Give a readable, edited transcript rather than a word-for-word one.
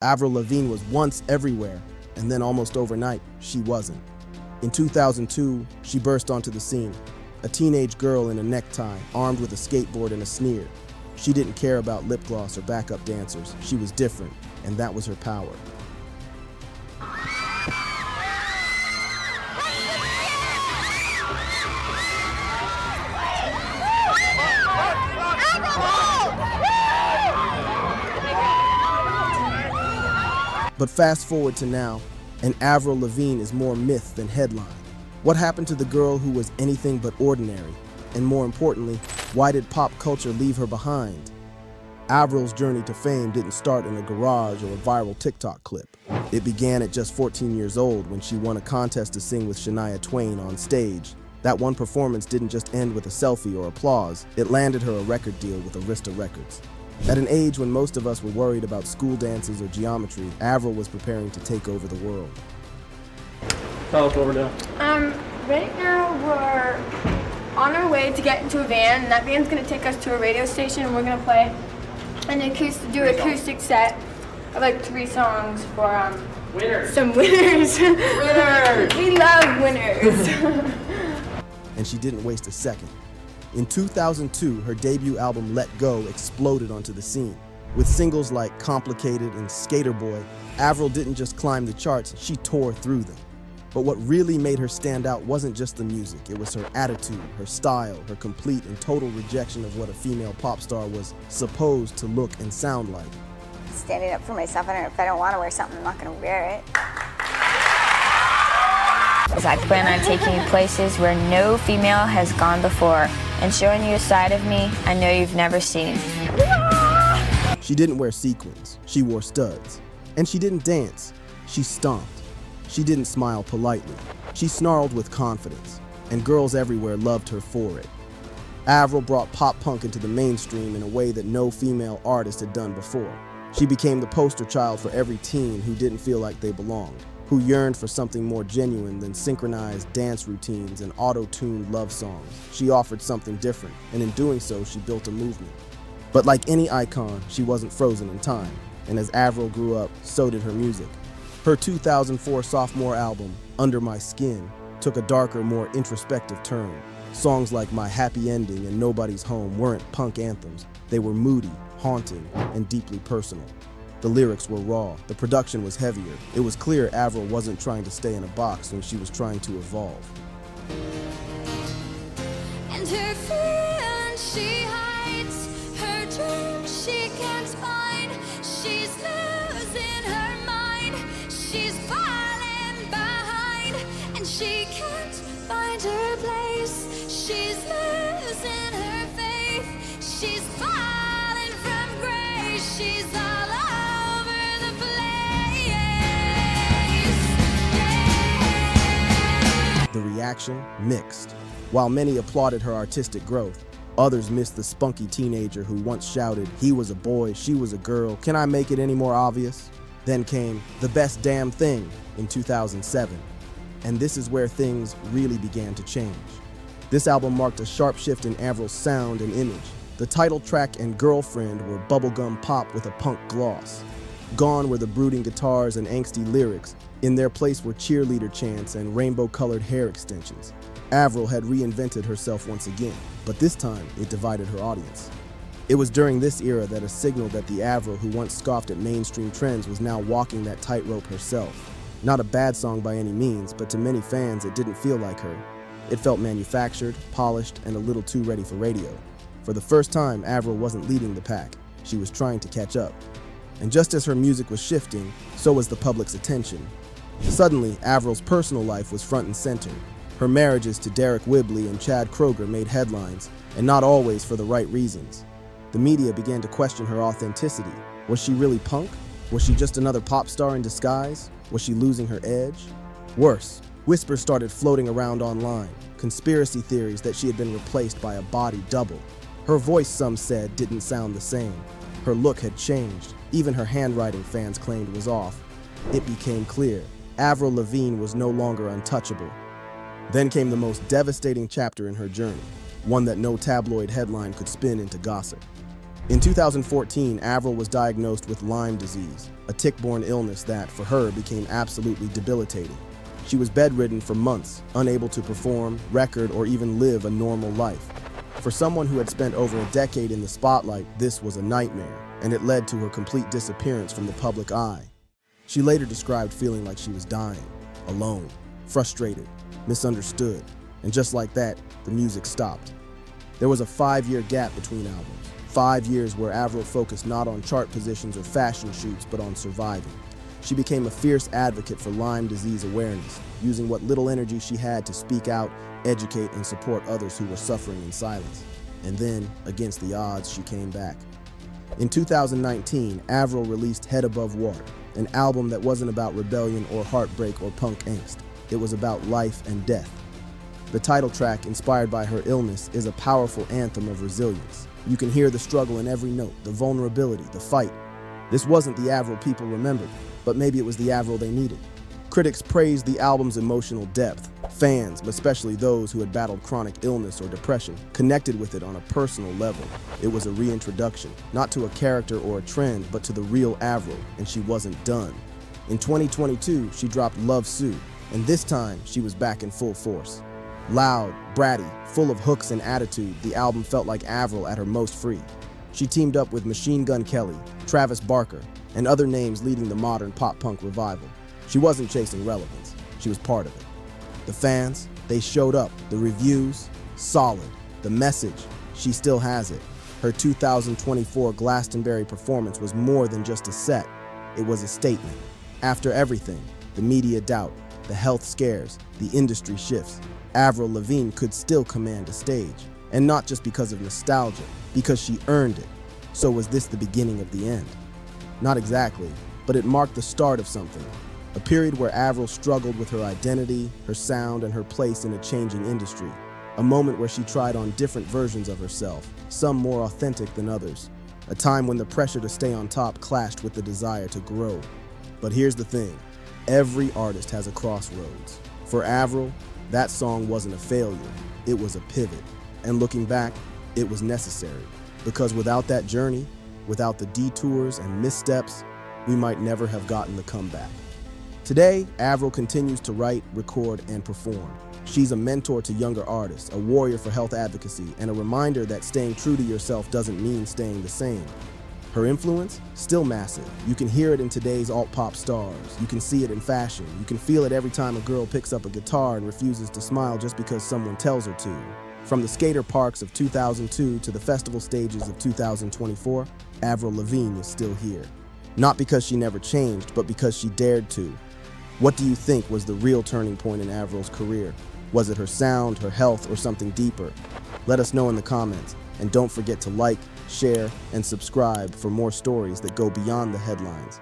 Avril Lavigne was once everywhere, and then almost overnight, she wasn't. In 2002, she burst onto the scene, a teenage girl in a necktie, armed with a skateboard and a sneer. She didn't care about lip gloss or backup dancers. She was different, and that was her power. But fast forward to now, and Avril Lavigne is more myth than headline. What happened to the girl who was anything but ordinary? And more importantly, why did pop culture leave her behind? Avril's journey to fame didn't start in a garage or a viral TikTok clip. It began at just 14 years old when she won a contest to sing with Shania Twain on stage. That one performance didn't just end with a selfie or applause, it landed her a record deal with Arista Records. At an age when most of us were worried about school dances or geometry, Avril was preparing to take over the world. Tell us what we're doing. Right now we're on our way to get into a van, and that van's gonna take us to a radio station, and we're gonna play an acoustic set of like 3 songs for Winners. some winners. Winners! We love winners. And she didn't waste a second. In 2002, her debut album Let Go exploded onto the scene. With singles like Complicated and Skater Boy, Avril didn't just climb the charts, she tore through them. But what really made her stand out wasn't just the music, it was her attitude, her style, her complete and total rejection of what a female pop star was supposed to look and sound like. Standing up for myself, if I don't want to wear something, I'm not going to wear it. Because I plan on taking you places where no female has gone before and showing you a side of me I know you've never seen. She didn't wear sequins, she wore studs. And she didn't dance, she stomped. She didn't smile politely, she snarled with confidence. And girls everywhere loved her for it. Avril brought pop punk into the mainstream in a way that no female artist had done before. She became the poster child for every teen who didn't feel like they belonged, who yearned for something more genuine than synchronized dance routines and auto-tuned love songs. She offered something different, and in doing so, she built a movement. But like any icon, she wasn't frozen in time, and as Avril grew up, so did her music. Her 2004 sophomore album, Under My Skin, took a darker, more introspective turn. Songs like My Happy Ending and Nobody's Home weren't punk anthems. They were moody, haunting, and deeply personal. The lyrics were raw, the production was heavier. It was clear Avril wasn't trying to stay in a box when she was trying to evolve. And her feelings she hides, her dreams she can't find. She's losing her mind, she's falling behind, and she can't find her place. She's losing her faith, she's falling from grace, she's all over the place. Yeah. The reaction, mixed. While many applauded her artistic growth, others missed the spunky teenager who once shouted, "He was a boy, she was a girl, can I make it any more obvious?" Then came The Best Damn Thing in 2007. And this is where things really began to change. This album marked a sharp shift in Avril's sound and image. The title track and Girlfriend were bubblegum pop with a punk gloss. Gone were the brooding guitars and angsty lyrics. In their place were cheerleader chants and rainbow-colored hair extensions. Avril had reinvented herself once again, but this time it divided her audience. It was during this era that a signal that the Avril who once scoffed at mainstream trends was now walking that tightrope herself. Not a bad song by any means, but to many fans it didn't feel like her. It felt manufactured, polished, and a little too ready for radio. For the first time, Avril wasn't leading the pack. She was trying to catch up. And just as her music was shifting, so was the public's attention. Suddenly, Avril's personal life was front and center. Her marriages to Derek Whibley and Chad Kroeger made headlines, and not always for the right reasons. The media began to question her authenticity. Was she really punk? Was she just another pop star in disguise? Was she losing her edge? Worse, whispers started floating around online, conspiracy theories that she had been replaced by a body double. Her voice, some said, didn't sound the same. Her look had changed. Even her handwriting, fans claimed, was off. It became clear. Avril Lavigne was no longer untouchable. Then came the most devastating chapter in her journey, one that no tabloid headline could spin into gossip. In 2014, Avril was diagnosed with Lyme disease, a tick-borne illness that, for her, became absolutely debilitating. She was bedridden for months, unable to perform, record, or even live a normal life. For someone who had spent over a decade in the spotlight, this was a nightmare, and it led to her complete disappearance from the public eye. She later described feeling like she was dying, alone, frustrated, misunderstood, and just like that, the music stopped. There was a 5-year gap between albums, 5 years where Avril focused not on chart positions or fashion shoots, but on surviving. She became a fierce advocate for Lyme disease awareness, using what little energy she had to speak out, educate, and support others who were suffering in silence. And then, against the odds, she came back. In 2019, Avril released Head Above Water, an album that wasn't about rebellion or heartbreak or punk angst. It was about life and death. The title track, inspired by her illness, is a powerful anthem of resilience. You can hear the struggle in every note, the vulnerability, the fight. This wasn't the Avril people remembered, but maybe it was the Avril they needed. Critics praised the album's emotional depth. Fans, especially those who had battled chronic illness or depression, connected with it on a personal level. It was a reintroduction, not to a character or a trend, but to the real Avril, and she wasn't done. In 2022, she dropped Love Sue, and this time, she was back in full force. Loud, bratty, full of hooks and attitude, the album felt like Avril at her most free. She teamed up with Machine Gun Kelly, Travis Barker, and other names leading the modern pop-punk revival. She wasn't chasing relevance, she was part of it. The fans, they showed up. The reviews, solid. The message, she still has it. Her 2024 Glastonbury performance was more than just a set, it was a statement. After everything, the media doubt, the health scares, the industry shifts, Avril Lavigne could still command a stage. And not just because of nostalgia, because she earned it. So was this the beginning of the end? Not exactly, but it marked the start of something. A period where Avril struggled with her identity, her sound, and her place in a changing industry. A moment where she tried on different versions of herself, some more authentic than others. A time when the pressure to stay on top clashed with the desire to grow. But here's the thing, every artist has a crossroads. For Avril, that song wasn't a failure, it was a pivot. And looking back, it was necessary. Because without that journey, without the detours and missteps, we might never have gotten the comeback. Today, Avril continues to write, record, and perform. She's a mentor to younger artists, a warrior for health advocacy, and a reminder that staying true to yourself doesn't mean staying the same. Her influence? Still massive. You can hear it in today's alt-pop stars. You can see it in fashion. You can feel it every time a girl picks up a guitar and refuses to smile just because someone tells her to. From the skater parks of 2002 to the festival stages of 2024, Avril Lavigne is still here. Not because she never changed, but because she dared to. What do you think was the real turning point in Avril's career? Was it her sound, her health, or something deeper? Let us know in the comments, and don't forget to like, share, and subscribe for more stories that go beyond the headlines.